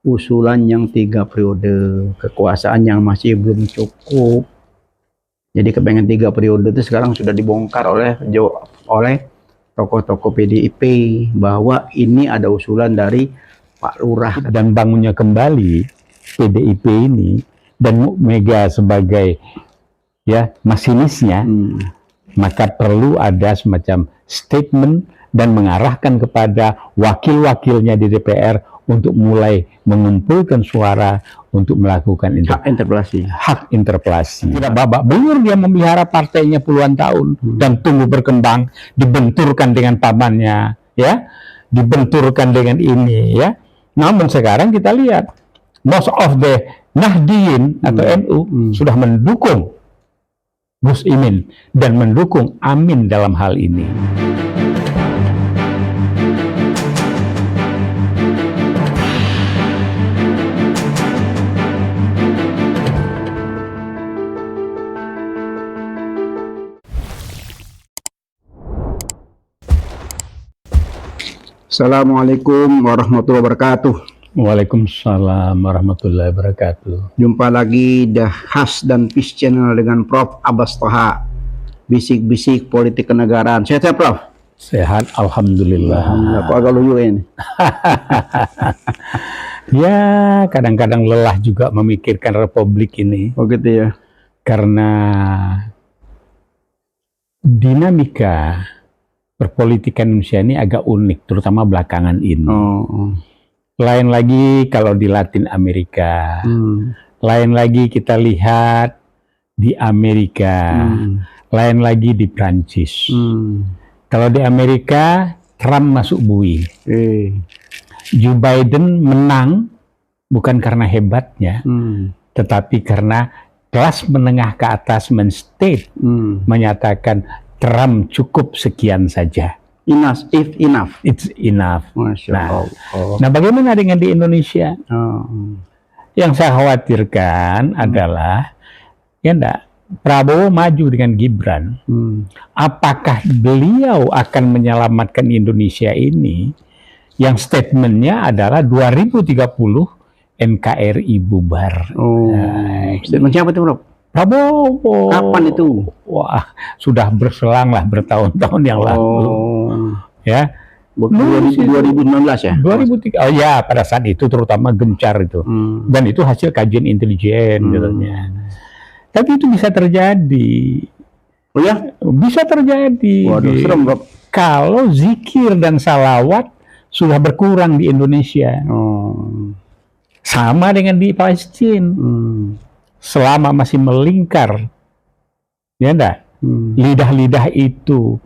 usulan yang 3 periode, kekuasaan yang masih belum cukup. Jadi kepengen 3 periode itu sekarang sudah dibongkar oleh tokoh-tokoh PDIP bahwa ini ada usulan dari Pak Lurah. Dan bangunnya kembali PDIP ini dan Mega sebagai masinisnya, maka perlu ada semacam statement dan mengarahkan kepada wakil-wakilnya di DPR untuk mulai mengumpulkan suara untuk melakukan hak interpelasi. Tidak babak belur dia memelihara partainya puluhan tahun dan tumbuh berkembang, dibenturkan dengan pamannya, dibenturkan dengan ini, Namun sekarang kita lihat most of the Nahdien atau NU sudah mendukung Gus Imin dan mendukung Amin dalam hal ini. Assalamualaikum warahmatullahi wabarakatuh. Waalaikumsalam warahmatullahi wabarakatuh. Jumpa lagi The Has dan Peace Channel dengan Prof. Abbas Toha. Bisik-bisik politik kenegaraan. Sehat ya Prof? Sehat, alhamdulillah. Alhamdulillah. Kok agak lucu ini? Ya, kadang-kadang lelah juga memikirkan republik ini. Oh gitu ya. Karena dinamika perpolitikan Indonesia ini agak unik, terutama belakangan ini. Lain lagi kalau di Latin Amerika, lain lagi kita lihat di Amerika, lain lagi di Prancis. Kalau di Amerika, Trump masuk bui. Joe Biden menang bukan karena hebatnya, tetapi karena kelas menengah ke atas state menyatakan Trump cukup sekian saja. It's enough. Masya Allah. Nah, bagaimana dengan di Indonesia? Yang saya khawatirkan adalah, Prabowo maju dengan Gibran. Apakah beliau akan menyelamatkan Indonesia ini? Yang statementnya adalah 2030 NKRI bubar. Statement siapa itu, Bro? Prabowo. Kapan itu? Wah, sudah berselang lah bertahun-tahun yang lalu. 2019 ya? 2003. Oh ya, pada saat itu terutama gencar itu. Dan itu hasil kajian intelijen katanya. Tapi itu bisa terjadi. Oh ya? Bisa terjadi. Waduh, serem, Bro. Kalau zikir dan salawat sudah berkurang di Indonesia. Sama dengan di Palestina. Selama masih melingkar, lidah-lidah itu,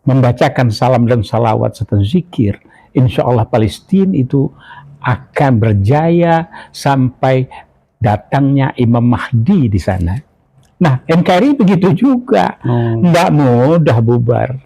membacakan salam dan salawat serta zikir, insya Allah Palestina itu akan berjaya sampai datangnya Imam Mahdi di sana. Nah, NKRI begitu juga, tidak mudah bubar.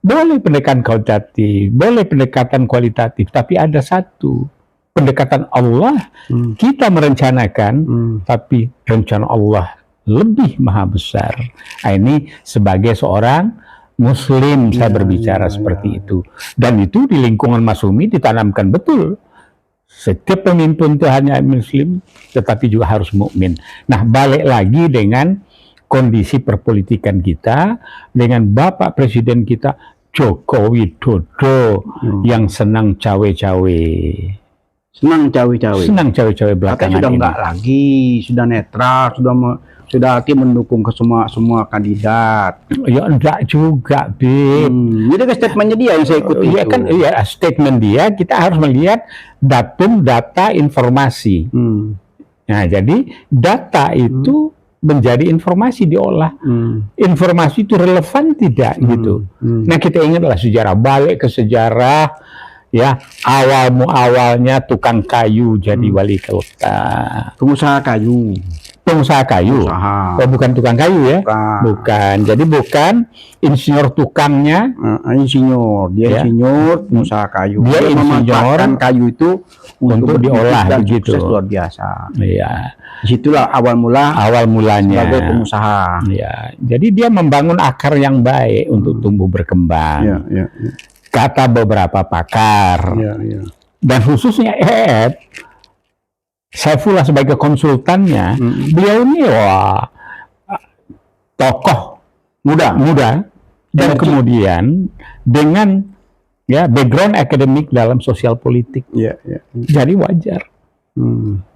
Boleh pendekatan kualitatif, boleh pendekatan kualitatif, tapi ada satu. Pendekatan Allah, kita merencanakan, tapi rencana Allah lebih maha besar. Nah, ini sebagai seorang Muslim saya berbicara seperti itu. Dan itu di lingkungan Masumi ditanamkan betul. Setiap pemimpin itu hanya Muslim, tetapi juga harus mukmin. Nah, balik lagi dengan kondisi perpolitikan kita, dengan Bapak Presiden kita, Joko Widodo, yang senang cawe-cawe. Senang cawe-cawe belakangan sudah ini. Enggak lagi, sudah netral, sudah mendukung ke semua kandidat. Ya enggak juga, Bib. Jadi kan statementnya dia yang saya ikuti. Ya kan, statement dia kita harus melihat datum, data, informasi. Nah, jadi data itu menjadi informasi diolah. Informasi itu relevan tidak gitu. Nah, kita ingatlah sejarah, balik ke sejarah. Awalnya tukang kayu jadi wali kota. Pengusaha kayu. Oh, bukan tukang kayu ya? Bukan. Jadi bukan insinyur tukangnya. Dia insinyur, pengusaha kayu. Dia insinyur kayu itu untuk diolah dan begitu. Sukses luar biasa. Iya. Disitulah awal mulanya sebagai pengusaha. Jadi dia membangun akar yang baik untuk tumbuh berkembang. kata beberapa pakar. Dan khususnya Saifullah sebagai konsultannya, beliau ini tokoh muda dan kemudian dengan background akademik dalam sosial politik. Jadi wajar.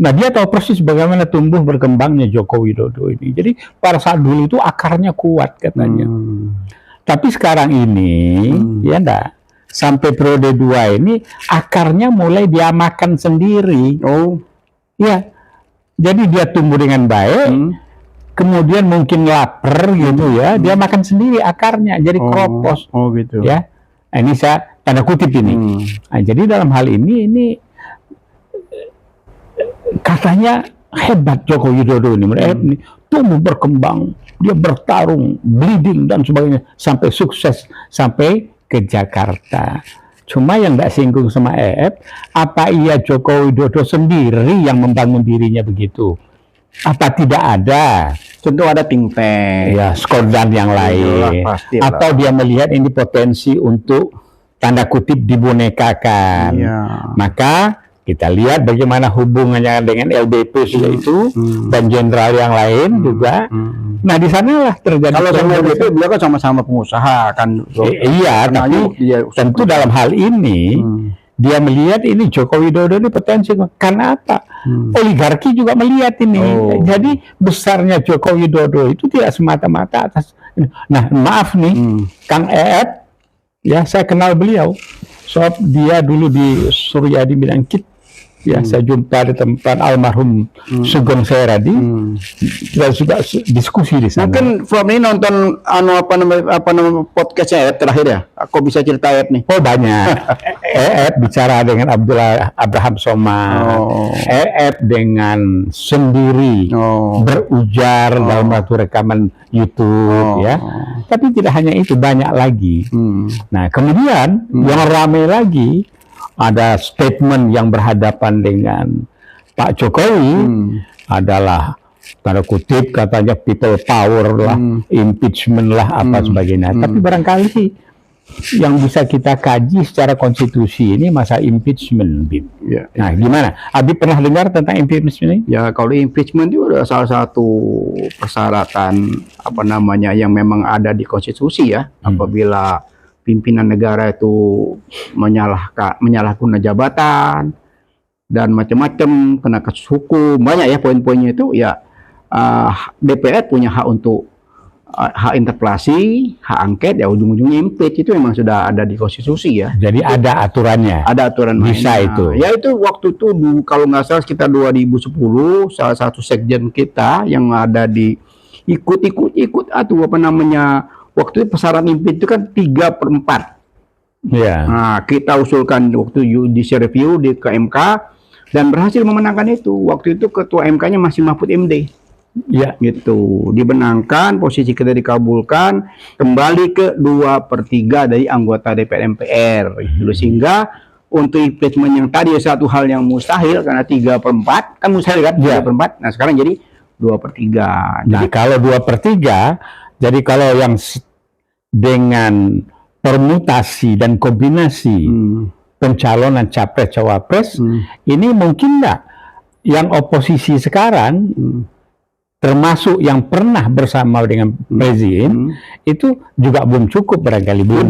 Nah, dia tahu persis bagaimana tumbuh berkembangnya Joko Widodo ini. Jadi pada saat dulu itu akarnya kuat katanya. Tapi sekarang ini ya enggak, sampai periode 2 ini akarnya mulai dia makan sendiri. Ya. Jadi dia tumbuh dengan baik. Kemudian mungkin lapar gitu ya, dia makan sendiri akarnya, jadi keropos. Gitu. Ya. Nah, ini saya tanda kutip ini. Nah, jadi dalam hal ini katanya hebat Joko Widodo ini, tumbuh berkembang, dia bertarung, bleeding dan sebagainya sampai sukses sampai ke Jakarta. Cuma yang tidak singgung sama apa iya Joko Widodo sendiri yang membangun dirinya begitu? Apa tidak ada? Tentu ada think tank, ya Skodan yang lain, atau dia melihat ini potensi untuk tanda kutip dibonekakan. Maka kita lihat bagaimana hubungannya dengan LDP itu dan jenderal yang lain juga. Nah, di sanalah terjadi. Kalau sama LDP beliau kan sama-sama pengusaha kan. Iya, tapi tentu dalam hal ini dia melihat ini Joko Widodo ini potensi. Karena apa? Oligarki juga melihat ini. Jadi besarnya Joko Widodo itu tidak semata-mata atas. Nah, maaf nih, Kang ya saya kenal beliau. Soal dia dulu di Suryadi Bidangkit. Ya, saya jumpa di tempat almarhum Sugeng Seradi. Kita sudah diskusi di sana. Mungkin From ini nonton apa nama podcastnya terakhir ya? Aku bisa cerita nih. Oh, banyak. Bicara dengan Abraham Soma. Dengan sendiri berujar dalam satu rekaman YouTube ya. Tapi tidak hanya itu, banyak lagi. Nah, kemudian yang ramai lagi ada statement yang berhadapan dengan Pak Jokowi adalah tanda kutip katanya people power lah, impeachment lah, apa sebagainya. Tapi barangkali yang bisa kita kaji secara konstitusi ini masa impeachment, Bim. Nah, gimana? Abi pernah dengar tentang impeachment ini? Ya, kalau impeachment itu adalah salah satu persyaratan yang memang ada di konstitusi ya. Apabila pimpinan negara itu menyalahguna jabatan dan macam-macam, kena kasus hukum, banyak ya poin-poinnya itu ya. DPR punya hak untuk hak interpelasi, hak angket, ya ujung-ujungnya impeach. Itu memang sudah ada di konstitusi ya. Jadi ada aturannya. Ada aturan bisa mainnya. Itu. Ya itu waktu itu kalau nggak salah sekitar 2010 salah satu sekjen kita yang ada di ikut waktu itu pesaran impeach itu kan 3/4. Nah, kita usulkan waktu judicial review ke MK dan berhasil memenangkan itu. Waktu itu ketua MK-nya masih Mahfud MD. Gitu. Dibenangkan, posisi kita dikabulkan, kembali ke 2/3 dari anggota DPR MPR. Sehingga untuk impeachment yang tadi satu hal yang mustahil karena 3/4 kan mustahil kan 3/4. Nah, sekarang jadi 2/3. Nah, kalau 2/3, jadi kalau yang dengan permutasi dan kombinasi pencalonan capres-cawapres, ini mungkin enggak yang oposisi sekarang, termasuk yang pernah bersama dengan presiden, itu juga belum cukup barangkali. Belum,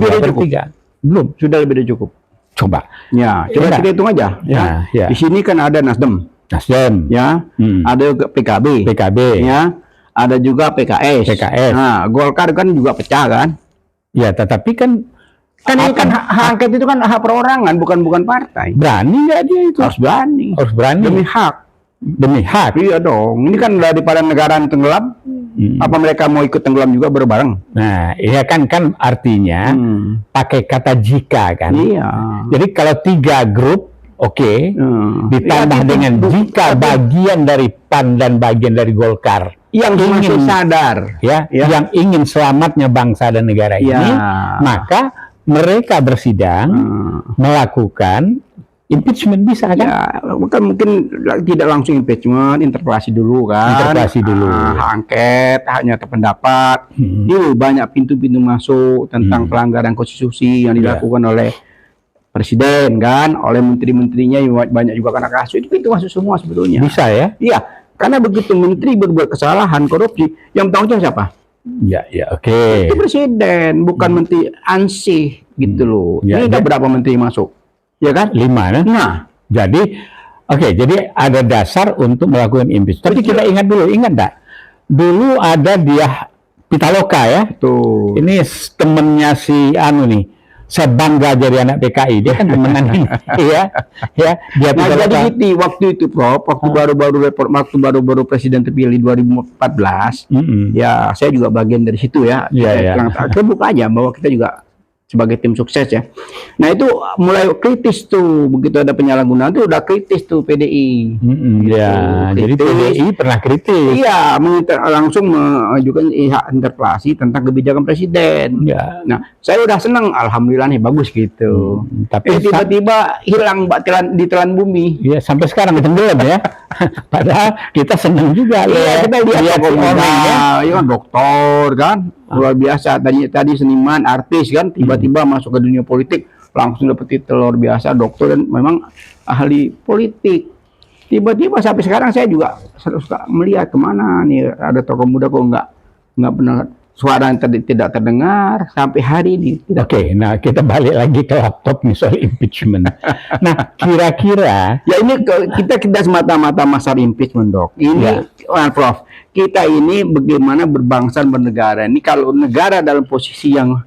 sudah lebih dari cukup. Coba kita hitung aja. Di sini kan ada Nasdem, ya, ada PKB, ya, ada juga PKS. Nah, Golkar kan juga pecah kan? Ya, tetapi kan hak angket itu kan hak perorangan, bukan partai. Berani nggak dia itu? Harus berani. Demi hak. Iya dong. Ini kan daripada negara tenggelam, apa mereka mau ikut tenggelam juga bareng? Nah, iya kan artinya pakai kata jika kan? Iya. Jadi kalau 3 grup, ditambah dengan jika bagian dari PAN dan bagian dari Golkar yang ingin sadar, yang ingin selamatnya bangsa dan negara ini, maka mereka bersidang melakukan impeachment bisa kan? Ya, mungkin tidak langsung impeachment, interpelasi dulu kan. Interpelasi dulu. Hak angket, haknya pendapat. Itu banyak pintu-pintu masuk tentang pelanggaran konstitusi yang dilakukan oleh presiden kan, oleh menteri-menterinya yang banyak juga kena kasus. Itu pintu masuk semua sebetulnya. Bisa ya? Iya, karena begitu menteri berbuat kesalahan, korupsi, yang bertanggung jawab siapa? Ya, oke. Itu presiden, bukan menteri ansih gitu loh. Ya, Ini udah berapa menteri masuk? Ya kan? 5 kan? Nah, Jadi, jadi ada dasar untuk melakukan impeachment. Tapi kita ingat enggak? Dulu ada dia Pitaloka ya. tuh. Ini temennya si Anu nih. Saya bangga jadi anak PKI. Dia kan temenan ini. ya. Dia Nah, jadi Pitaloka. gitu, waktu itu Prof, waktu baru-baru presiden terpilih 2014, ya saya juga bagian dari situ ya. Iya. Kita buka aja bahwa kita juga sebagai tim sukses ya. Nah itu mulai kritis tuh, begitu ada penyalahgunaan tuh udah kritis tuh PDI. Ya, jadi kritis. PDI pernah kritis. Iya, langsung mengajukan hak interpelasi tentang kebijakan presiden. Ya. Nah, saya udah senang, alhamdulillah nih bagus gitu. Tapi tiba-tiba hilang ditelan bumi. ya sampai sekarang tenggelam ya. Padahal kita senang juga Iya, kita lihat si orang ya. ya kan dokter kan, luar biasa. Tadi seniman, artis kan, tiba-tiba masuk ke dunia politik, langsung dapat titel luar biasa dokter dan memang ahli politik. Tiba-tiba sampai sekarang saya juga suka melihat kemana nih ada tokoh muda kok nggak pernah suara yang tidak terdengar sampai hari ini. Oke, nah kita balik lagi ke laptop nih soal impeachment. Nah, kira-kira Ya ini kita semata-mata masalah impeachment dok. Ini Prof, kita ini bagaimana berbangsa dan bernegara. Ini kalau negara dalam posisi yang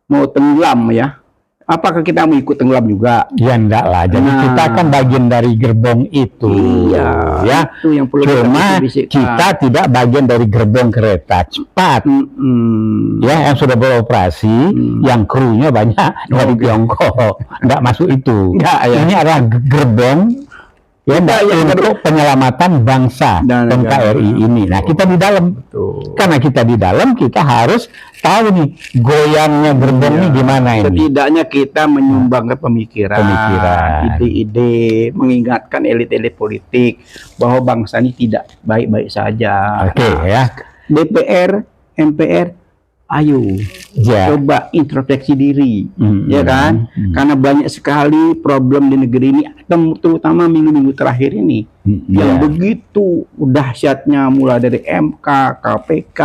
mau tenggelam ya, apakah kita mau ikut tenggelam juga? ya enggak lah. Jadi kita kan bagian dari gerbong itu. Iya, ya. itu yang perlu Cuma bisik-bisikkan. kita tidak bagian dari gerbong kereta cepat. Ya, yang sudah beroperasi, yang krunya banyak dari Tiongkok. Enggak masuk itu. Enggak, ya. Ini adalah gerbong ya untuk penyelamatan bangsa Dan NKRI ini. Nah, kita di dalam. Betul. Karena kita di dalam, kita harus tahu nih goyangnya gerbong ini gimana ini. Setidaknya kita menyumbangkan pemikiran, ide-ide, mengingatkan elit-elit politik bahwa bangsa ini tidak baik-baik saja. Oke, ya. DPR, MPR, ayo coba introspeksi diri, ya kan? Karena banyak sekali problem di negeri ini, terutama minggu-minggu terakhir ini, yang begitu dahsyatnya, mulai dari MK, KPK,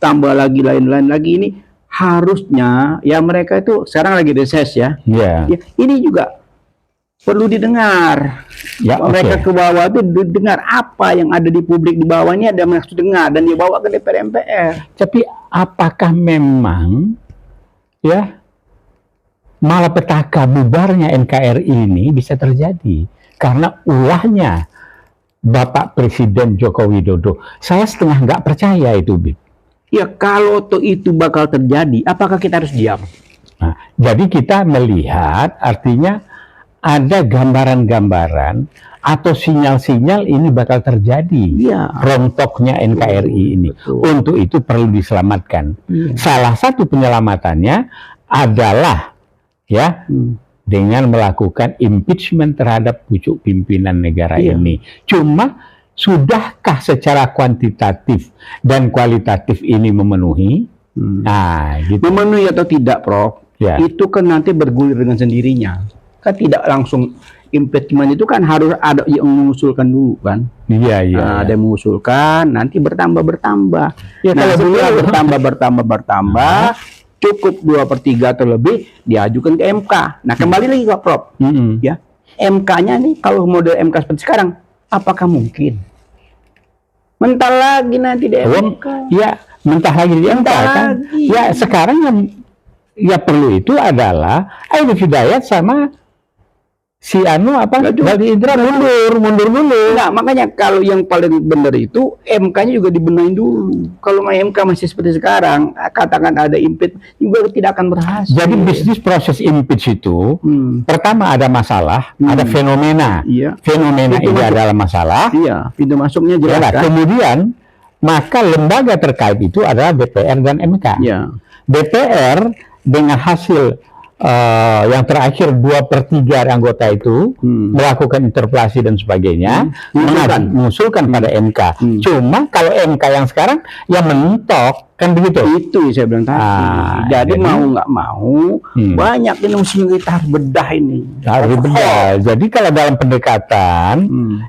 tambah lagi lain-lain lagi ini, harusnya ya mereka itu sekarang lagi reses ya. Ya, ini juga perlu didengar. Ya, mereka ke bawah itu dengar apa yang ada di publik di bawah ini, ada maksud dengar dan dibawa ke DPR MPR. Tapi apakah memang ya malapetaka bubarnya NKRI ini bisa terjadi karena ulahnya Bapak Presiden Joko Widodo? Saya setengah nggak percaya itu, Bib. Ya kalau itu bakal terjadi, apakah kita harus diam? Nah, jadi kita melihat artinya ada gambaran-gambaran atau sinyal-sinyal ini bakal terjadi. Rontoknya NKRI ini. Betul. Untuk itu perlu diselamatkan. Salah satu penyelamatannya adalah ya dengan melakukan impeachment terhadap pucuk pimpinan negara ini. Cuma sudahkah secara kuantitatif dan kualitatif ini memenuhi? Nah, gitu. Memenuhi atau tidak, Prof? Itu kan nanti bergulir dengan sendirinya. Kan tidak langsung impeachment itu kan harus ada yang mengusulkan dulu kan. Ada yang mengusulkan, nanti bertambah. Ya, kalau setelah bertambah, cukup 2/3 atau lebih diajukan ke MK. Nah, kembali lagi ke Prof. Ya, MK-nya nih kalau model MK seperti sekarang, apakah mungkin? Mentah lagi nanti di MK. Ya, mentah lagi di MK kan. Ya, sekarang yang ya perlu itu adalah Aidil Hidayat sama si Baldi Indra mundur dulu. Nah, makanya kalau yang paling benar itu MK-nya juga dibenahin dulu. Kalau MK masih seperti sekarang, katakan ada impeach juga tidak akan berhasil. Jadi bisnis proses impeach itu pertama ada masalah, ada fenomena. Fenomena ini adalah masalah. Pintu masuknya jelas. Kan? Kemudian maka lembaga terkait itu adalah DPR dan MK. DPR dengan hasil yang terakhir 2/3 anggota itu melakukan interpelasi dan sebagainya, mengusulkan pada MK. Cuma kalau MK yang sekarang yang mentok kan begitu. Itu saya bilang tadi. Jadi mau nggak mau banyak ini mesti kita harus bedah ini. Harus bedah. Jadi kalau dalam pendekatan,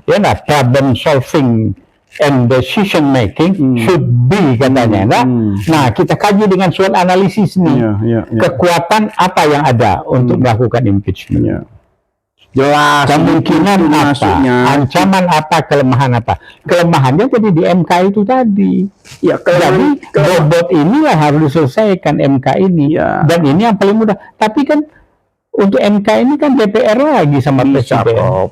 ya nah, problem solving and decision making should be katanya, nah kita kaji dengan soal analisis nih, kekuatan apa yang ada untuk melakukan impeachment, jelas kemungkinan apa, ancaman apa, kelemahan apa, kelemahannya jadi di MK itu tadi. Ya, jadi bobot inilah harus diselesaikan MK ini, dan ini yang paling mudah. Tapi kan untuk MK ini kan DPR lagi sama presiden.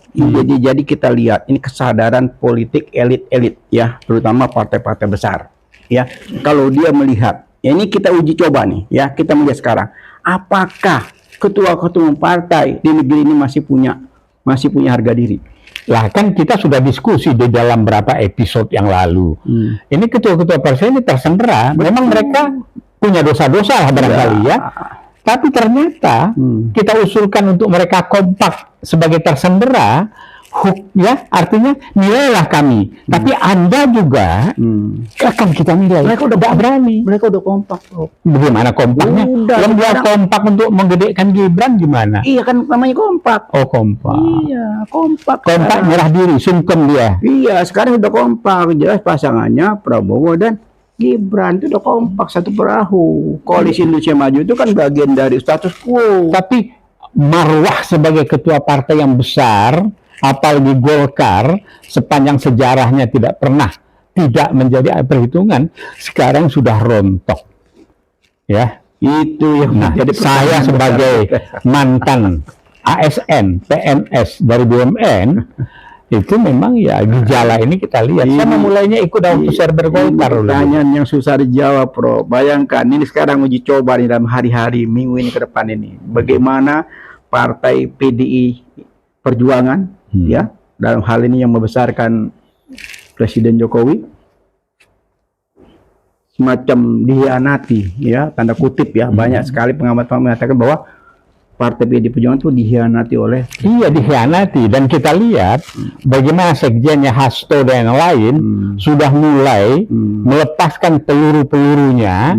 Jadi kita lihat ini kesadaran politik elit-elit ya, terutama partai-partai besar. Ya, kalau dia melihat, ya ini kita uji coba nih, ya kita melihat sekarang, apakah ketua-ketua partai di negeri ini masih punya harga diri? Lah kan kita sudah diskusi di dalam berapa episode yang lalu. Ini ketua-ketua partai ini tersandera. Memang mereka punya dosa-dosa lah barangkali ya. Tapi ternyata kita usulkan untuk mereka kompak sebagai tersandera, ya artinya nilailah kami. Tapi Anda juga akan kita nilai. Mereka udah berani. Mereka udah kompak. Bagaimana kompaknya? Yang dia kompak untuk menggedekan Gibran gimana? Iya kan namanya kompak. Oh kompak. Iya kompak. Kompak nyerah diri, sungkem dia. Iya sekarang udah kompak. Jelas pasangannya Prabowo dan Gibran itu udah kompak satu perahu. Koalisi Indonesia Maju itu kan bagian dari status quo. Tapi marwah sebagai ketua partai yang besar, apalagi Golkar, sepanjang sejarahnya tidak pernah tidak menjadi perhitungan, sekarang sudah rontok. Ya, itu yang jadi saya sebagai mantan ASN, PNS dari BUMN. Itu memang ya gejala ini kita lihat. Sama mulainya ikut dalam server Golkar. Pertanyaan yang susah dijawab, Bro. Bayangkan ini sekarang uji coba nih dalam hari-hari minggu ini ke depan ini. Bagaimana partai PDI Perjuangan ya dalam hal ini yang membesarkan Presiden Jokowi semacam dihianati ya, tanda kutip ya. Banyak sekali pengamat mengatakan bahwa Partai PDI Perjuangan itu dihianati oleh. Iya dihianati, dan kita lihat bagaimana sekjennya Hasto dan yang lain sudah mulai melepaskan peluru-pelurunya,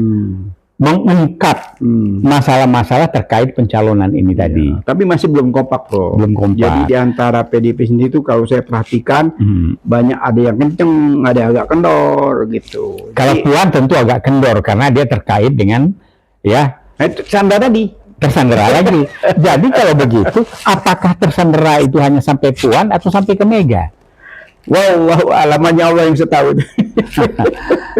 mengungkap masalah-masalah terkait pencalonan ini tadi. Tapi masih belum kompak, Bro. Belum kompak. Jadi di antara PDIP sendiri itu kalau saya perhatikan banyak ada yang kenceng, ada yang agak kendor gitu. Kalau Puan tentu agak kendor karena dia terkait dengan ya Sandra tadi. Tersandera lagi. Jadi kalau begitu, apakah tersandera itu hanya sampai Puan atau sampai ke Mega? Wow, alamannya Allah yang setahu.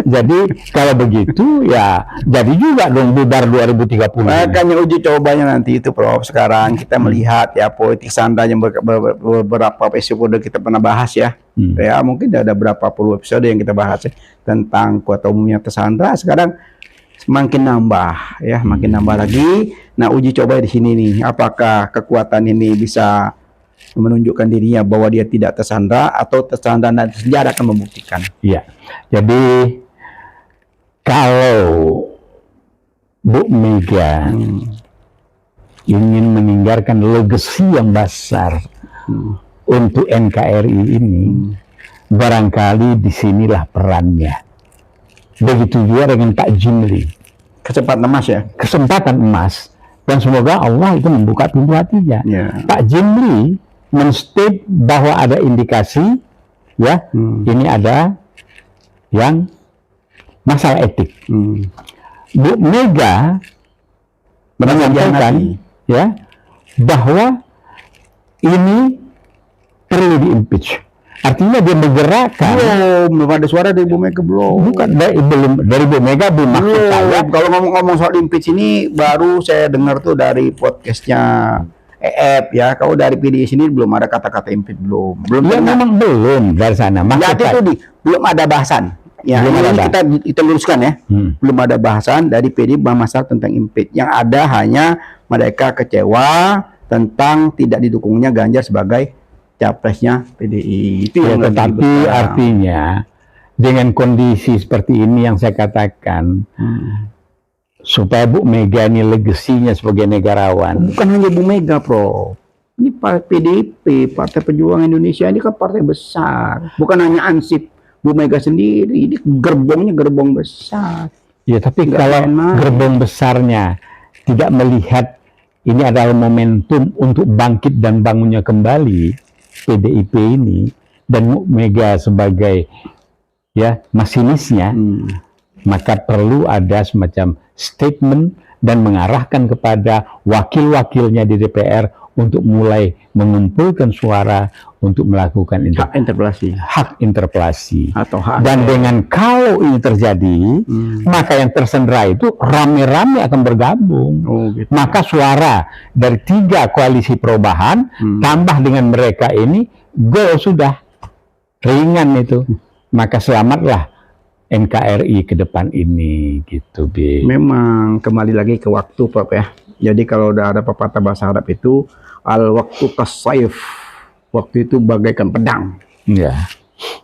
Jadi kalau begitu ya jadi juga dong bubar 2030. Makanya uji cobanya nanti itu, Prof. Sekarang kita melihat ya politik sandra yang beberapa episode kita pernah bahas ya. Ya mungkin ada berapa puluh episode yang kita bahas ya, tentang kuota umumnya tersandra. Sekarang semakin nambah ya, makin nambah lagi. Nah, uji coba di sini nih, apakah kekuatan ini bisa menunjukkan dirinya bahwa dia tidak tersandra atau tersandra dan sejarah akan membuktikan. Iya. Jadi kalau Bu Mega ingin meninggalkan legacy yang besar untuk NKRI ini, barangkali disinilah perannya. Begitu juga dengan Pak Jimli. Kesempatan emas ya? Kesempatan emas. Dan semoga Allah itu membuka pintu hatinya. Pak Jimli men-state bahwa ada indikasi, ya, ini ada yang masalah etik. Bu Mega menyampaikan, ya, bahwa ini perlu di-impeach. Artinya dia menggerakkan. Belum ada suara dari Bu Mega belum. Bukan dari Bu Mega belum. Maksud saya kalau ngomong soal impeach ini baru saya dengar tuh dari podcastnya EF ya. Kalau dari PDI sini belum ada kata-kata impeach belum. Ya memang belum dari sana. Jadi itu belum ada bahasan. Ya belum ada. Kita luruskan ya. Belum ada bahasan dari PDI masalah tentang impeach. Yang ada hanya mereka kecewa tentang tidak didukungnya Ganjar sebagai capresnya PDI. Itu ya, tetapi artinya dengan kondisi seperti ini yang saya katakan supaya Bu Mega ini legasinya sebagai negarawan. Bukan hanya Bu Mega, Prof. Ini PDIP, Partai Perjuangan Indonesia ini kan partai besar. Bukan hanya ansip Bu Mega sendiri. Ini gerbongnya gerbong besar. Ya, tapi Nggak kalau main-main. gerbong besarnya tidak melihat ini adalah momentum untuk bangkit dan bangunnya kembali PDIP ini, dan Bu Mega sebagai masinisnya, maka perlu ada semacam statement dan mengarahkan kepada wakil-wakilnya di DPR untuk mulai mengumpulkan suara untuk melakukan hak interpelasi. Atau hak. Dan dengan kalau ini terjadi, maka yang tersandera itu rame-rame akan bergabung. Gitu. Maka suara dari 3 koalisi perubahan tambah dengan mereka ini, go sudah ringan itu. Maka selamatlah NKRI ke depan ini, gitu, Bi. Memang kembali lagi ke waktu, Prof, ya. Jadi kalau udah ada pepatah bahasa Arab itu, al waktu kasayf, waktu itu bagaikan pedang. Ya.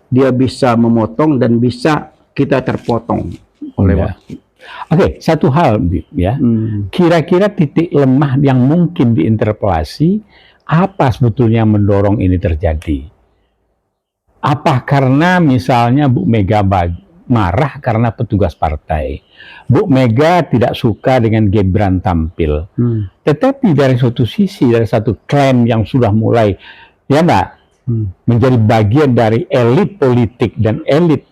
Dia bisa memotong dan bisa kita terpotong oleh waktu. Oke, satu hal, Bi, ya. Kira-kira titik lemah yang mungkin diinterpelasi, apa sebetulnya yang mendorong ini terjadi? Apa karena misalnya Bu Mega marah karena petugas partai, Bu Mega tidak suka dengan Gibran tampil, tetapi dari suatu sisi, dari satu klaim yang sudah mulai menjadi bagian dari elit politik dan elit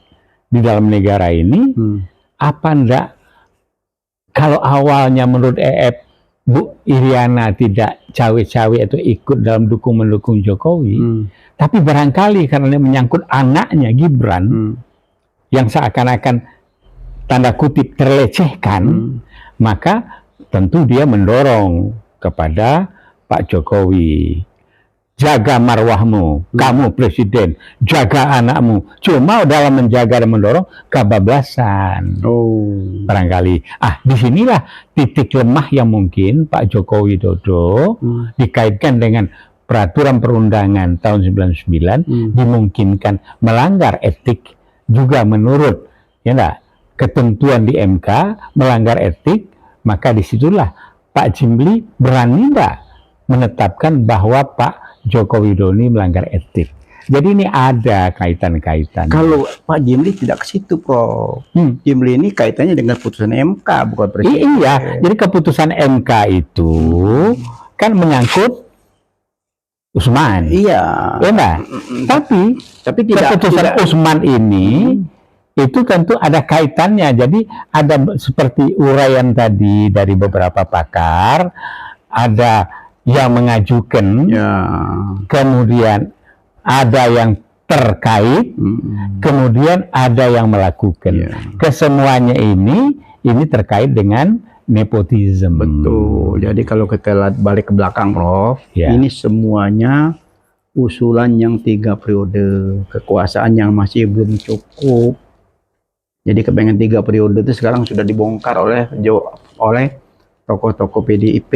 di dalam negara ini, apa enggak kalau awalnya menurut EF Bu Iriana tidak cawe-cawe atau ikut dalam mendukung Jokowi, tapi barangkali karena menyangkut anaknya Gibran, yang seakan-akan tanda kutip terlecehkan, maka tentu dia mendorong kepada Pak Jokowi, jaga marwahmu, kamu presiden, jaga anakmu. Cuma dalam menjaga dan mendorong kebablasan. Barangkali. Disinilah titik lemah yang mungkin Pak Joko Widodo dikaitkan dengan peraturan perundangan tahun 99 dimungkinkan melanggar etik juga menurut ketentuan di MK, melanggar etik, maka disitulah Pak Jimli berani enggak menetapkan bahwa Pak Joko Widodo ini melanggar etik. Jadi ini ada kaitan-kaitan. Kalau Pak Jimli tidak ke situ, Prof. Jimli ini kaitannya dengan putusan MK, bukan presiden. Iya, jadi keputusan MK itu kan menyangkut Usman. Iya. Ya enggak? Tapi keputusan Usman ini itu tentu ada kaitannya. Jadi ada seperti uraian tadi dari beberapa pakar, ada yang mengajukan, kemudian ada yang terkait, kemudian ada yang melakukan. Kesemuanya ini terkait dengan nepotisme. Betul. Jadi kalau kita balik ke belakang, Prof, ini semuanya usulan yang 3 periode, kekuasaan yang masih belum cukup. Jadi kepengen 3 periode itu sekarang sudah dibongkar oleh tokoh-tokoh PDIP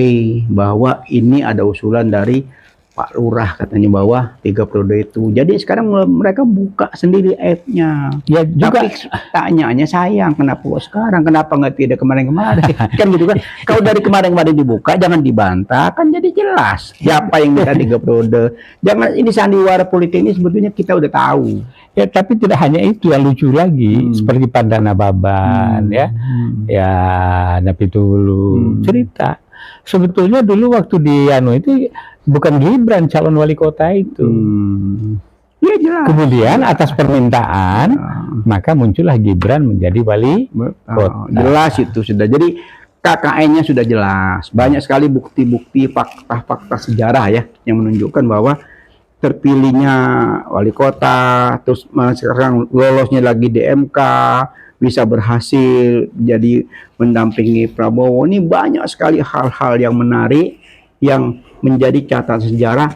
bahwa ini ada usulan dari Pak Lurah katanya bahwa 3 periode itu. Jadi sekarang mereka buka sendiri app-nya. Ya juga. Tapi tanyanya sayang kenapa kok sekarang, kenapa nggak tidak kemarin-kemarin? Kan gitu kan. Kalau dari kemarin-kemarin dibuka jangan dibantah, kan jadi jelas siapa yang minta 3 periode. Jangan ini sandiwara politik ini sebetulnya kita udah tahu. Ya, tapi tidak hanya itu, yang lucu lagi seperti Pandana Baban ya Napitulu cerita. Sebetulnya dulu waktu di itu bukan Gibran calon wali kota itu. Ya, jelas. Kemudian atas permintaan maka muncullah Gibran menjadi wali kota. Jelas itu sudah. Jadi KKN-nya sudah jelas. Banyak sekali bukti-bukti, fakta-fakta sejarah ya yang menunjukkan bahwa terpilihnya wali kota, terus sekarang lolosnya lagi di MK, bisa berhasil jadi mendampingi Prabowo. Ini banyak sekali hal-hal yang menarik yang menjadi catatan sejarah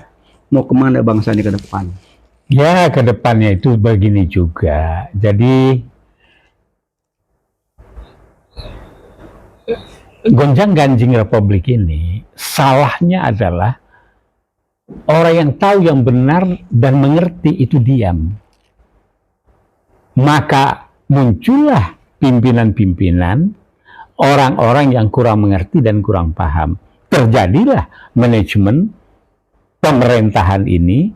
mau kemana bangsa ini ke depan. Ya, ke depannya itu begini juga. Jadi gonjang-ganjing Republik ini salahnya adalah orang yang tahu yang benar dan mengerti itu diam. Maka muncullah pimpinan-pimpinan orang-orang yang kurang mengerti dan kurang paham. Terjadilah manajemen pemerintahan ini,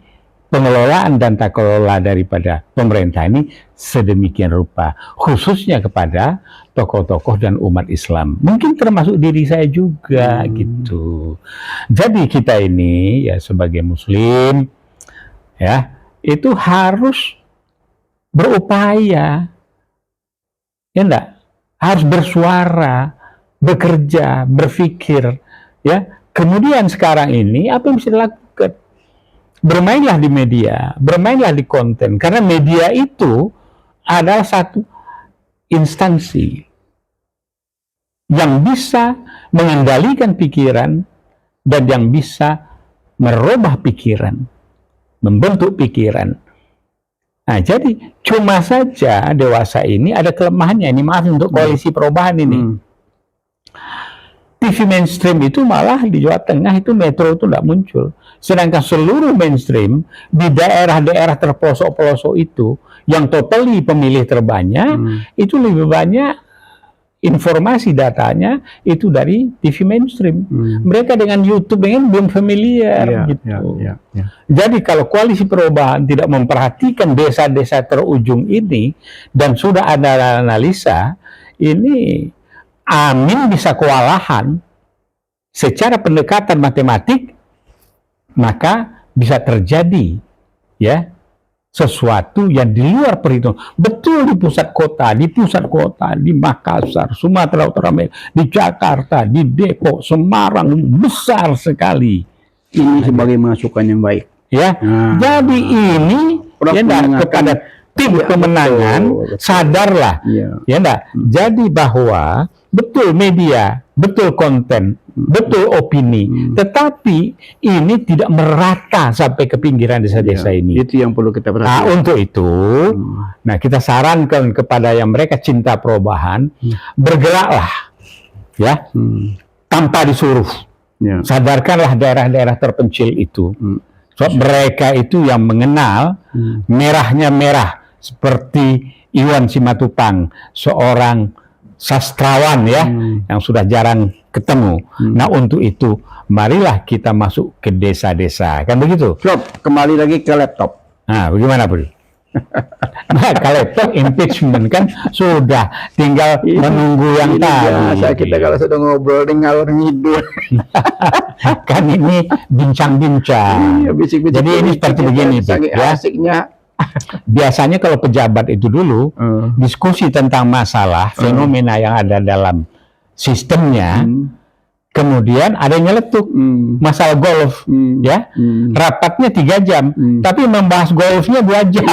pengelolaan dan tata kelola daripada pemerintah ini sedemikian rupa, khususnya kepada tokoh-tokoh dan umat Islam. Mungkin termasuk diri saya juga gitu. Jadi kita ini ya sebagai Muslim ya itu harus berupaya, ya enggak? Harus bersuara, bekerja, berpikir, ya. Kemudian sekarang ini apa yang bisa dilakukan? Bermainlah di media, bermainlah di konten, karena media itu adalah satu instansi yang bisa mengendalikan pikiran dan yang bisa merubah pikiran, membentuk pikiran. Nah, jadi cuma saja Dewasa ini ada kelemahannya. Ini maaf untuk koalisi perubahan ini. TV mainstream itu malah di Jawa Tengah itu Metro itu tidak muncul. Sedangkan seluruh mainstream di daerah-daerah terpelosok-pelosok itu yang totally pemilih terbanyak itu lebih banyak informasi datanya itu dari TV mainstream. Mereka dengan YouTube dengan belum familiar gitu. Jadi kalau koalisi perubahan tidak memperhatikan desa-desa terujung ini dan sudah ada analisa, ini Amin bisa kewalahan secara pendekatan matematik, maka bisa terjadi ya sesuatu yang di luar perhitungan. Betul di pusat kota, di Makassar, Sumatera Utara, di Jakarta, di Depok, Semarang, besar sekali. Ini sebagai masukan yang baik. Ya, jadi ini ya kepada tim pemenangan sadarlah, ya enggak. Jadi bahwa betul media, betul konten, betul opini, tetapi ini tidak merata sampai ke pinggiran desa-desa ini. Itu yang perlu kita perhatikan. Nah, untuk itu, nah kita sarankan kepada yang mereka cinta perubahan, bergeraklah, ya, tanpa disuruh. Sadarkanlah daerah-daerah terpencil itu. So, mereka itu yang mengenal merahnya merah, seperti Iwan Simatupang, seorang sastrawan ya, yang sudah jarang ketemu. Nah, untuk itu marilah kita masuk ke desa-desa, kan begitu? Kembali lagi ke laptop. Nah, bagaimana Bro? Nah, kalau laptop impeachment kan sudah tinggal menunggu yang tadi. Kita kalau sudah ngobrol tinggal ngidul. Kan ini bincang-bincang. Jadi ini seperti begini, ya. Asiknya. Biasanya kalau pejabat itu dulu diskusi tentang masalah fenomena yang ada dalam sistemnya, kemudian ada yang nyeletuk masalah golf, ya, rapatnya 3 jam, tapi membahas golfnya 2 jam.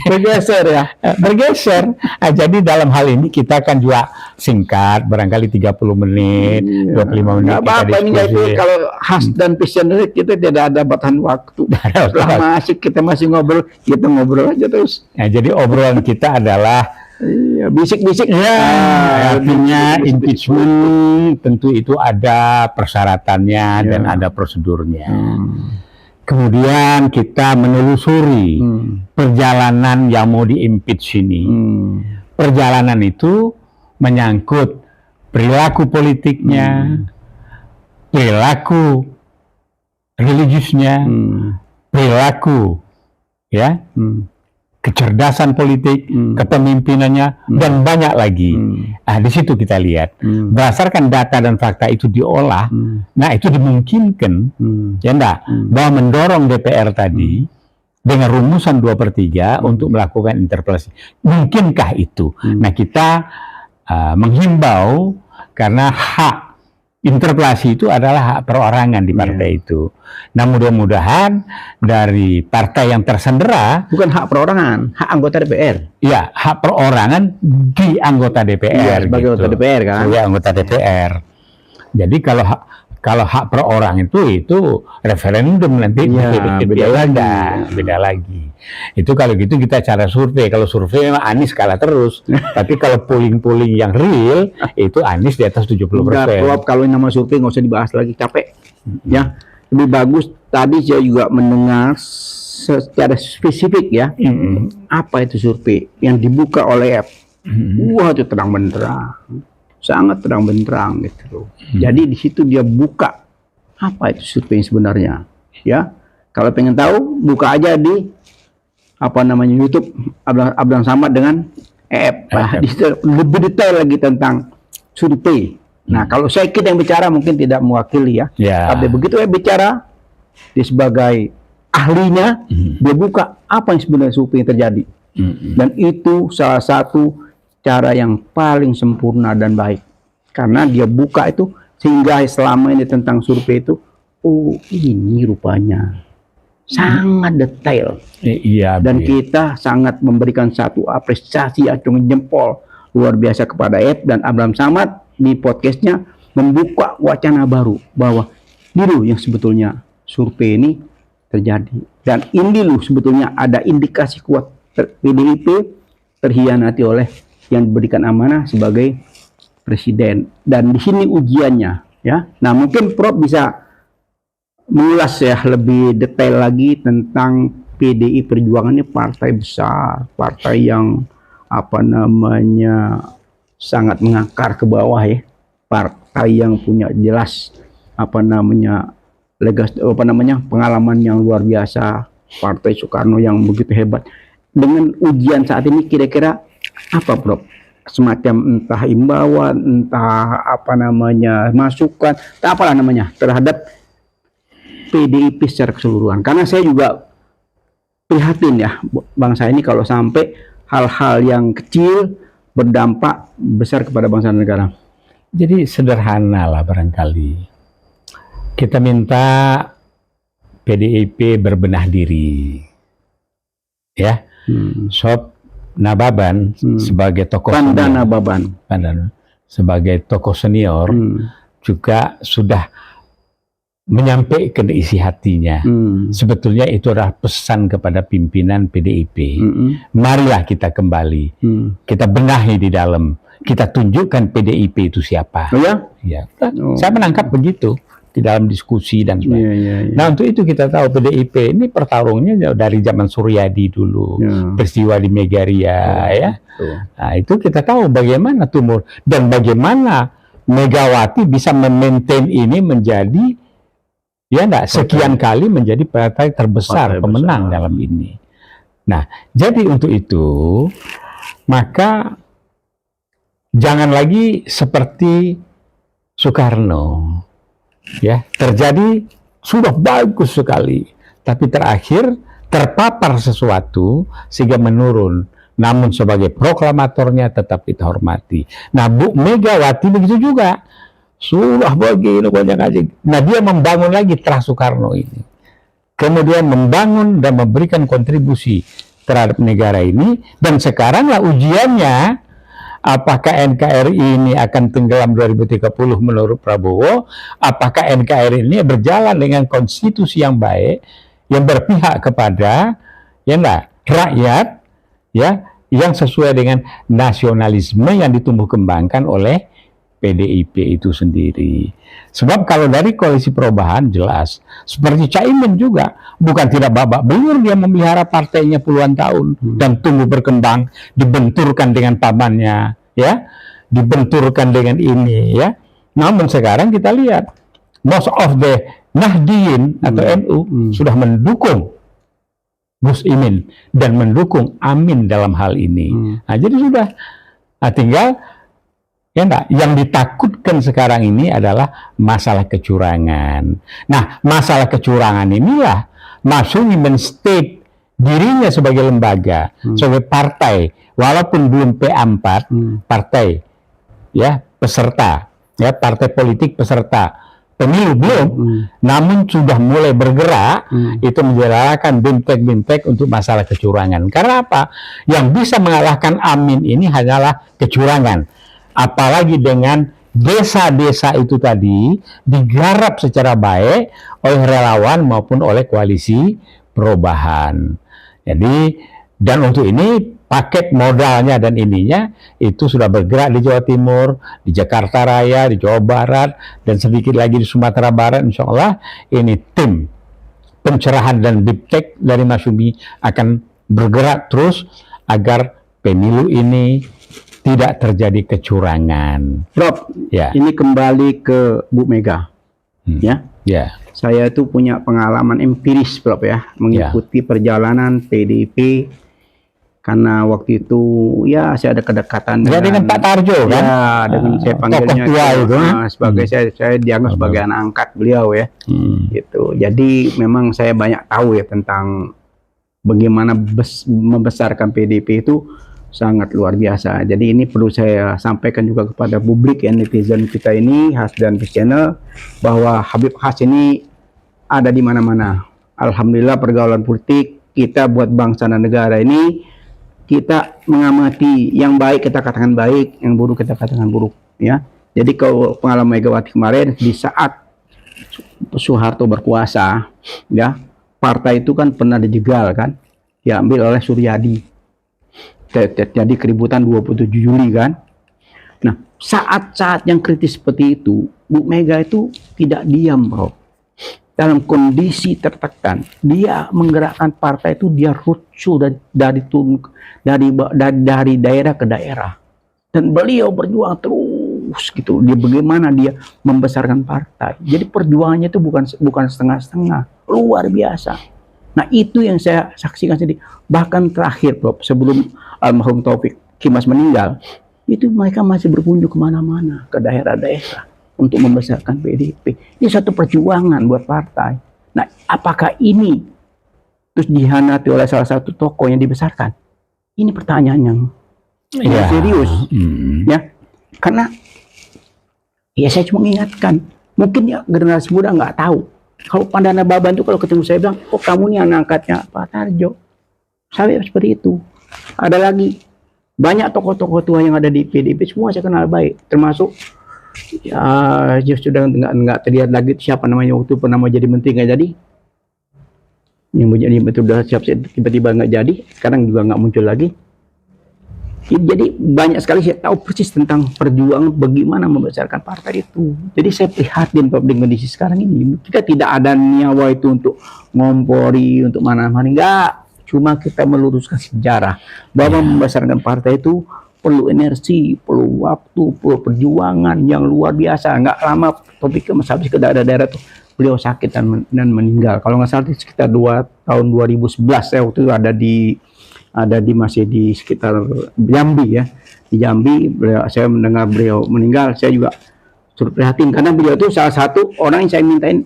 Bergeser ya, bergeser. Nah, jadi dalam hal ini kita kan juga singkat, barangkali 30 menit, 25 menit. Nggak apa-apa, ini itu kalau khas dan visioner kita tidak ada batasan waktu. Selama asik kita masih ngobrol, kita ngobrol aja terus. Nah, jadi obrolan kita adalah bisik-bisik. Artinya impeachment tentu itu ada persyaratannya dan ada prosedurnya. Kemudian kita menelusuri perjalanan yang mau diimpeach ini. Perjalanan itu menyangkut perilaku politiknya, perilaku religiusnya, perilaku ya, kecerdasan politik, kepemimpinannya, dan banyak lagi. Nah, di situ kita lihat. Berdasarkan data dan fakta itu diolah, nah itu dimungkinkan, ya enggak, bahwa mendorong DPR tadi dengan rumusan 2/3 untuk melakukan interpelasi. Mungkinkah itu? Nah, kita menghimbau, karena hak interpelasi itu adalah hak perorangan di partai itu. Nah, mudah-mudahan dari partai yang tersandera, bukan hak perorangan, hak anggota DPR. Ya, hak perorangan di anggota DPR. Sebagai anggota DPR kan? Ya, anggota DPR. Jadi kalau hak perorangan itu referendum nanti beda lagi. Itu kalau gitu kita cara survei. Kalau survei memang Anies kalah terus. Tapi kalau polling yang real itu Anies di atas 70%. Kalau nama survei nggak usah dibahas lagi, capek. Ya, lebih bagus tadi saya juga mendengar secara spesifik ya. Apa itu survei yang dibuka oleh Wah, itu terang benderang, sangat terang benderang gitu loh. Jadi di situ dia buka apa itu survei sebenarnya, ya. Kalau pengen tahu, buka aja di YouTube Abdang Samad dengan di situ lebih detail lagi tentang survei. Nah, kalau saya yang bicara mungkin tidak mewakili ya. Tapi begitu saya bicara, dia sebagai ahlinya, dia buka apa yang sebenarnya survei yang terjadi. Dan itu salah satu cara yang paling sempurna dan baik. Karena dia buka itu, sehingga selama ini tentang survei itu, oh ini rupanya sangat detail. Dan kita sangat memberikan satu apresiasi, acungan jempol luar biasa kepada Ep dan Abraham Samad di podcastnya, membuka wacana baru bahwa ini loh yang sebetulnya survei ini terjadi, dan ini loh sebetulnya ada indikasi kuat PDIP terhianati oleh yang diberikan amanah sebagai presiden. Dan di sini ujiannya, ya. Nah, mungkin Prof bisa mengulas ya lebih detail lagi tentang PDI Perjuangan. Ini partai besar, partai yang sangat mengakar ke bawah ya, partai yang punya jelas pengalaman yang luar biasa, partai Soekarno yang begitu hebat. Dengan ujian saat ini kira-kira apa, Prof? Semacam entah imbauan, entah masukan, terhadap PDIP secara keseluruhan. Karena saya juga prihatin ya, bangsa ini kalau sampai hal-hal yang kecil berdampak besar kepada bangsa dan negara. Jadi sederhana lah barangkali. Kita minta PDIP berbenah diri. Ya. Sob Nababan sebagai tokoh senior, sebagai tokoh senior juga sudah menyampaikan isi hatinya. Sebetulnya itu adalah pesan kepada pimpinan PDIP. Marilah kita kembali, kita benahi di dalam, kita tunjukkan PDIP itu siapa. Saya menangkap begitu di dalam diskusi dan sebagainya. Nah, untuk itu kita tahu PDIP ini pertarungnya dari zaman Suryadi dulu, peristiwa di Megaria, ya. Nah, itu kita tahu bagaimana tumbuh dan bagaimana Megawati bisa memaintain ini menjadi sekian kali menjadi partai terbesar pemenang dalam ini. Nah, jadi untuk itu maka jangan lagi seperti Soekarno. Ya, terjadi sudah bagus sekali, tapi terakhir terpapar sesuatu sehingga menurun. Namun sebagai proklamatornya tetap kita hormati. Nah, Bu Megawati begitu juga. Sudah begini banyak aja. Nah, dia membangun lagi terah Soekarno ini. Kemudian membangun dan memberikan kontribusi terhadap negara ini. Dan sekaranglah ujiannya, apakah NKRI ini akan tenggelam 2030 menurut Prabowo? Apakah NKRI ini berjalan dengan konstitusi yang baik, yang berpihak kepada rakyat, yang sesuai dengan nasionalisme yang ditumbuh kembangkan oleh PDIP itu sendiri. Sebab kalau dari koalisi perubahan jelas, seperti Caimin juga, bukan tidak babak belur dia memelihara partainya puluhan tahun dan tumbuh berkembang, dibenturkan dengan pamannya, dibenturkan dengan ini, Namun sekarang kita lihat, most of the Nahdien atau NU sudah mendukung Gus Imin dan mendukung Amin dalam hal ini. Nah, jadi sudah, tinggal yang ditakutkan sekarang ini adalah masalah kecurangan. Nah, masalah kecurangan inilah Masyumi men-state dirinya sebagai lembaga, sebagai partai, walaupun belum PA4, partai, peserta, partai politik peserta pemilu belum, namun sudah mulai bergerak, itu menjalankan bimtek-bimtek untuk masalah kecurangan. Karena apa? Yang bisa mengalahkan Amin ini hanyalah kecurangan. Apalagi dengan desa-desa itu tadi digarap secara baik oleh relawan maupun oleh koalisi perubahan. Jadi, dan untuk ini paket modalnya dan ininya itu sudah bergerak di Jawa Timur, di Jakarta Raya, di Jawa Barat, dan sedikit lagi di Sumatera Barat. Insya Allah ini tim pencerahan dan biptek dari Masyumi akan bergerak terus agar pemilu ini tidak terjadi kecurangan. Prof, Ya, ini kembali ke Bu Mega. Ya, ya, saya itu punya pengalaman empiris, Prof ya, mengikuti perjalanan PDIP karena waktu itu ya saya ada kedekatan ya dengan Pak Tarjo kan? Ya, dengan saya panggilnya tokoh tua itu, sebagai saya dianggap sebagai anak angkat beliau ya. Gitu. Jadi memang saya banyak tahu ya tentang bagaimana membesarkan PDIP itu sangat luar biasa. Jadi ini perlu saya sampaikan juga kepada publik ya, netizen kita ini, Has dan Peace Channel, bahwa Habib Has ini ada di mana-mana. Alhamdulillah pergaulan politik kita buat bangsa dan negara ini, kita mengamati yang baik kita katakan baik, yang buruk kita katakan buruk ya. Jadi kalau pengalaman Megawati kemarin di saat Soeharto berkuasa ya, partai itu kan pernah dijegal kan, diambil oleh Suryadi. Jadi keributan 27 Juli kan. Nah, saat-saat yang kritis seperti itu, Bu Mega itu tidak diam, Bro. Dalam kondisi tertekan, dia menggerakkan partai itu, dia roadshow dari daerah ke daerah. Dan beliau berjuang terus gitu. Dia bagaimana dia membesarkan partai. Jadi perjuangannya itu bukan setengah-setengah, luar biasa. Nah, itu yang saya saksikan sendiri. Bahkan terakhir, Prof, sebelum almarhum Taufik Kimas meninggal, itu mereka masih berkunjung kemana-mana, ke daerah-daerah untuk membesarkan PDIP. Ini satu perjuangan buat partai. Nah, apakah ini terus dihianati oleh salah satu tokoh yang dibesarkan? Ini pertanyaan yang serius, ya. Karena ya saya cuma mengingatkan, mungkin ya generasi muda nggak tahu. Kalau Pandana Baban itu kalau ketemu saya bilang, oh kamu nih anak angkatnya Pak Tarjo. Saya seperti itu. Ada lagi banyak tokoh-tokoh tua yang ada di PDIP, semua saya kenal baik, termasuk ya sudah nggak terlihat lagi siapa namanya waktu pernah mau jadi menteri nggak jadi, yang menjadi betul sudah siap tiba-tiba nggak jadi, sekarang juga nggak muncul lagi. Jadi banyak sekali saya tahu persis tentang perjuangan bagaimana membesarkan partai itu. Jadi saya prihatin dengan kondisi sekarang ini. Kita tidak ada nyawa itu untuk ngompori, untuk mana-mana, enggak. Cuma kita meluruskan sejarah bahwa membesarkan partai itu perlu energi, perlu waktu, perlu perjuangan yang luar biasa. Enggak lama topik Mas habis ke daerah-daerah tuh beliau sakit dan meninggal. Kalau nggak salah sekitar tahun 2011 saya waktu itu ada di masih di sekitar Jambi ya. Di Jambi saya mendengar beliau meninggal, saya juga turut prihatin karena beliau itu salah satu orang yang saya mintain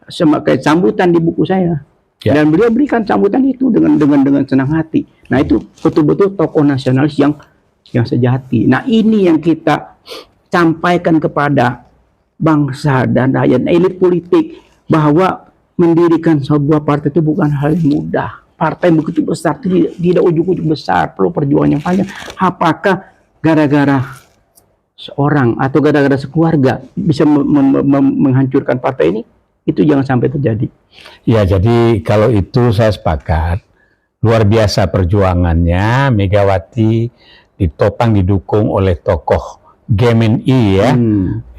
sebagai sambutan di buku saya. Ya. Dan beliau berikan sambutan itu dengan senang hati. Nah, itu betul-betul tokoh nasionalis yang sejati. Nah, ini yang kita sampaikan kepada bangsa dan rakyat, elit politik, bahwa mendirikan sebuah partai itu bukan hal yang mudah. Partai begitu besar, tidak ujuk-ujuk besar, perlu perjuangan yang panjang. Apakah gara-gara seorang atau gara-gara sekeluarga bisa menghancurkan partai ini? Itu jangan sampai terjadi. Ya, jadi kalau itu saya sepakat. Luar biasa perjuangannya Megawati, ditopang didukung oleh tokoh GMNI ya,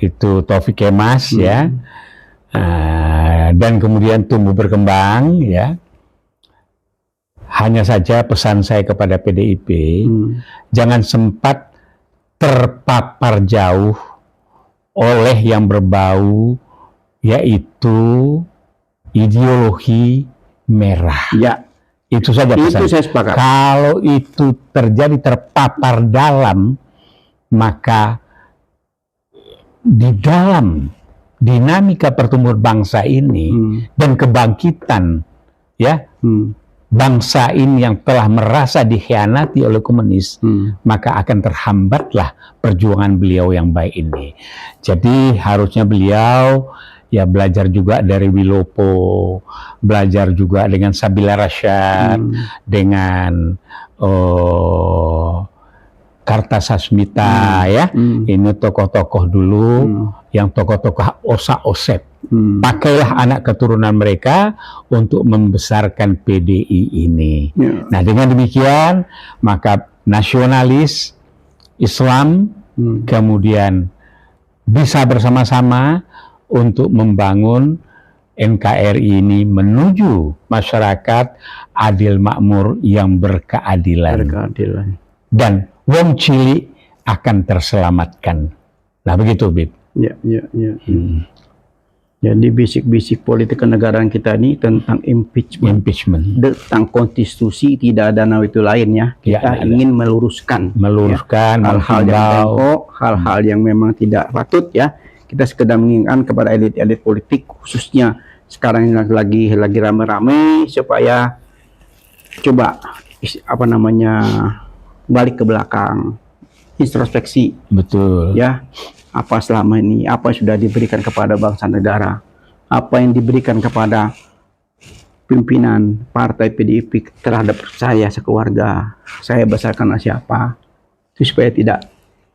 itu Taufik Kemas ya, dan kemudian tumbuh berkembang ya. Hanya saja pesan saya kepada PDIP, jangan sempat terpapar jauh oleh yang berbau, yaitu ideologi merah. Ya, itu saja pesan. Itu saya sepakat. Kalau itu terjadi terpapar dalam, maka di dalam dinamika pertumbuhan bangsa ini dan kebangkitan ya, bangsa ini yang telah merasa dikhianati oleh komunis, maka akan terhambatlah perjuangan beliau yang baik ini. Jadi harusnya beliau ya belajar juga dari Wilopo, belajar juga dengan Sabila Rashad, dengan Kartasasmita ya. Ini tokoh-tokoh dulu yang tokoh-tokoh osa-osep. Pakailah anak keturunan mereka untuk membesarkan PDI ini. Nah, dengan demikian maka nasionalis Islam kemudian bisa bersama-sama untuk membangun NKRI ini menuju masyarakat adil makmur yang berkeadilan. Dan wong cilik akan terselamatkan. Nah begitu, Bib. Ya. Jadi bisik-bisik politik kenegaraan kita ini tentang impeachment, tentang konstitusi, tidak ada itu lain ya. Kita ingin meluruskan hal-hal yang bengkok, hal-hal yang memang tidak patut ya. Kita sekedar mengingatkan kepada elit-elit politik, khususnya sekarang ini lagi rame-rame, supaya coba balik ke belakang, introspeksi. Betul. Ya. Apa selama ini, apa yang sudah diberikan kepada bangsa negara, apa yang diberikan kepada pimpinan partai PDIP terhadap saya sekeluarga, saya besarkan siapa, itu supaya tidak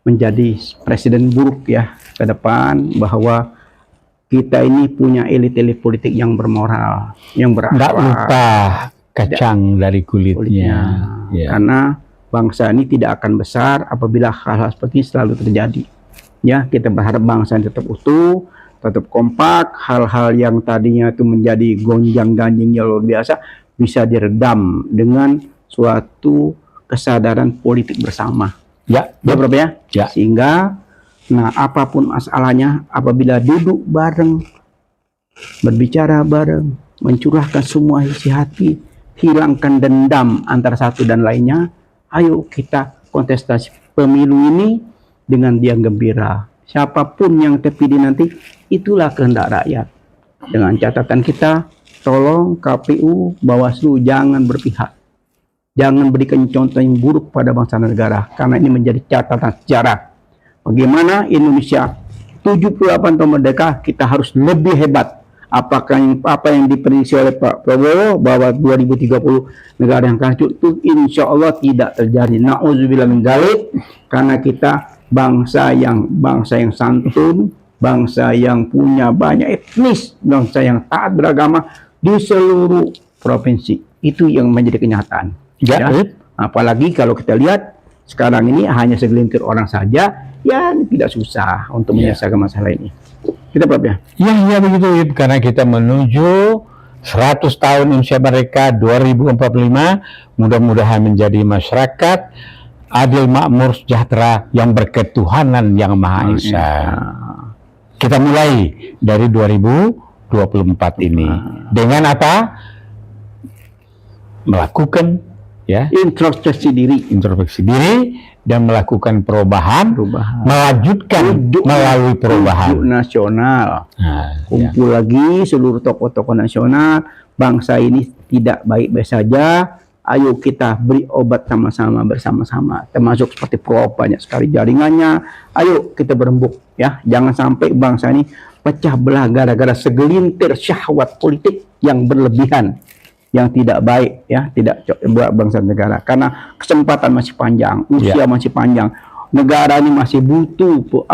menjadi presiden buruk ya ke depan, bahwa kita ini punya elit-elit politik yang bermoral, yang berakhlak. Nggak lupa kacang dari kulitnya. Ya. Karena bangsa ini tidak akan besar apabila hal-hal seperti ini selalu terjadi. Ya, kita berharap bangsa tetap utuh, tetap kompak, hal-hal yang tadinya itu menjadi gonjang-ganjing yang luar biasa bisa diredam dengan suatu kesadaran politik bersama. Ya, Bro ya. Ya. Sehingga apapun masalahnya, apabila duduk bareng, berbicara bareng, mencurahkan semua isi hati, hilangkan dendam antara satu dan lainnya, ayo kita kontestasi pemilu ini dengan diam gembira. Siapapun yang terpilih nanti, itulah kehendak rakyat. Dengan catatan kita, tolong KPU, Bawaslu jangan berpihak. Jangan berikan contoh yang buruk pada bangsa dan negara, karena ini menjadi catatan sejarah. Bagaimana Indonesia 78 tahun merdeka, kita harus lebih hebat. Apa yang diprediksi oleh Pak Prabowo bahwa 2030 negara yang hancur itu insya Allah tidak terjadi. Na'udzubillah min dzalik, karena kita bangsa yang santun, bangsa yang punya banyak etnis, bangsa yang taat beragama di seluruh provinsi. Itu yang menjadi kenyataan. Ya. Apalagi kalau kita lihat sekarang ini hanya segelintir orang saja yang tidak susah untuk menyelesaikan masalah ini. Kita ya? Ya begitu, karena kita menuju 100 tahun Indonesia Merdeka 2045, mudah-mudahan menjadi masyarakat adil, makmur, sejahtera yang berketuhanan yang Maha Esa. Kita mulai dari 2024 ini dengan apa? Melakukan introspeksi diri dan melakukan perubahan. Melanjutkan melalui perubahan nasional. Kumpul lagi seluruh tokoh-tokoh nasional. Bangsa ini tidak baik-baik saja. Ayo kita beri obat sama-sama, bersama-sama, termasuk seperti Pro, banyak sekali jaringannya. Ayo kita berembuk ya, jangan sampai bangsa ini pecah belah gara-gara segelintir syahwat politik yang berlebihan, yang tidak baik ya, tidak buat bangsa negara. Karena kesempatan masih panjang, usia masih panjang, negara ini masih butuh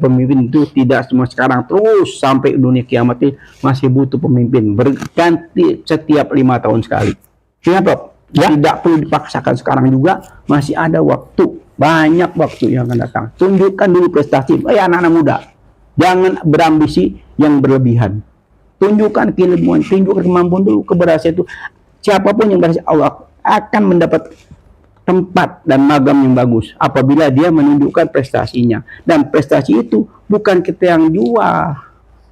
pemimpin itu tidak cuma sekarang, terus sampai dunia kiamat ini masih butuh pemimpin berganti setiap 5 tahun sekali. Ingat tidak perlu dipaksakan sekarang juga, masih ada waktu, banyak waktu yang akan datang. Tunjukkan dulu prestasi, anak-anak muda, jangan berambisi yang berlebihan. Tunjukkan keilmuan, tunjukkan kemampuan dulu, keberhasilan itu. Siapapun yang berhasil, Allah akan mendapat tempat dan magam yang bagus apabila dia menunjukkan prestasinya. Dan prestasi itu bukan kita yang jual,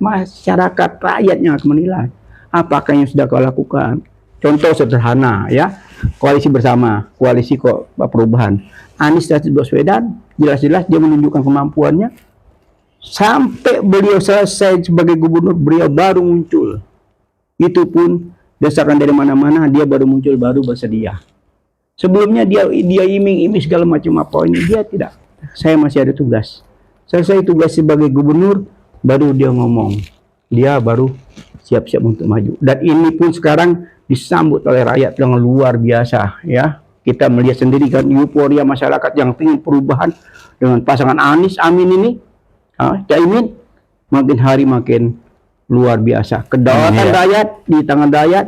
masyarakat, rakyat yang akan menilai apakah yang sudah kau lakukan. Contoh sederhana ya, koalisi bersama, koalisi perubahan. Anies Baswedan jelas-jelas dia menunjukkan kemampuannya. Sampai beliau selesai sebagai gubernur, beliau baru muncul. Itu pun desakan dari mana-mana, dia baru muncul, baru bersedia. Sebelumnya dia iming-iming segala macam apa ini, dia tidak. Saya masih ada tugas. Selesai tugas sebagai gubernur, baru dia ngomong. Dia baru siap-siap untuk maju. Dan ini pun sekarang disambut oleh rakyat yang luar biasa ya. Kita melihat sendiri kan euforia masyarakat yang ingin perubahan dengan pasangan Anies Amin ini. Caimin makin hari makin luar biasa. Kedaulatan rakyat di tangan rakyat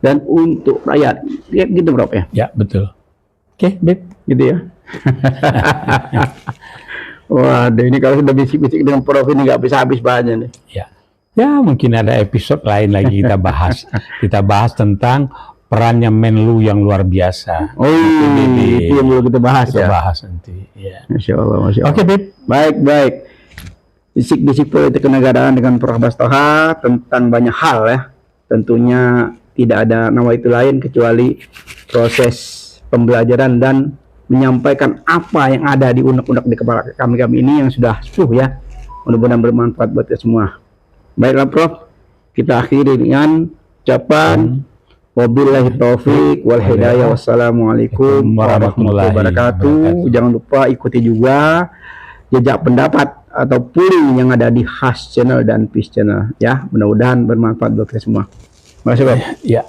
dan untuk rakyat. Ya, gitu Bro ya. Ya, betul. Oke, Beb. Gitu ya. Waduh, ini kalau sudah bisik-bisik dengan Prof ini nggak bisa habis bahannya nih. Ya, mungkin ada episode lain lagi kita bahas. Kita bahas tentang perannya Menlu yang luar biasa. Oh, itu yang belum kita bahas Kita ya. bahas nanti. Ya. Masya Allah, Masya Allah. Oke, Bib. Baik. Bisik-bisik politik kenegaraan dengan Prof. Bastoha tentang banyak hal ya. Tentunya tidak ada nama itu lain kecuali proses pembelajaran dan menyampaikan apa yang ada di unek-unek di kepala kami ini yang sudah sepuh ya. Mudah-mudahan bermanfaat buat kita semua. Baiklah Prof, kita akhiri dengan ucapan wabillahi taufik wal hidayah. Wassalamualaikum warahmatullahi wabarakatuh. Jangan lupa ikuti juga jejak pendapat atau polling yang ada di Has Channel dan Peace Channel ya. Mudah-mudahan bermanfaat buat kita semua. Terima kasih Prof. Ya.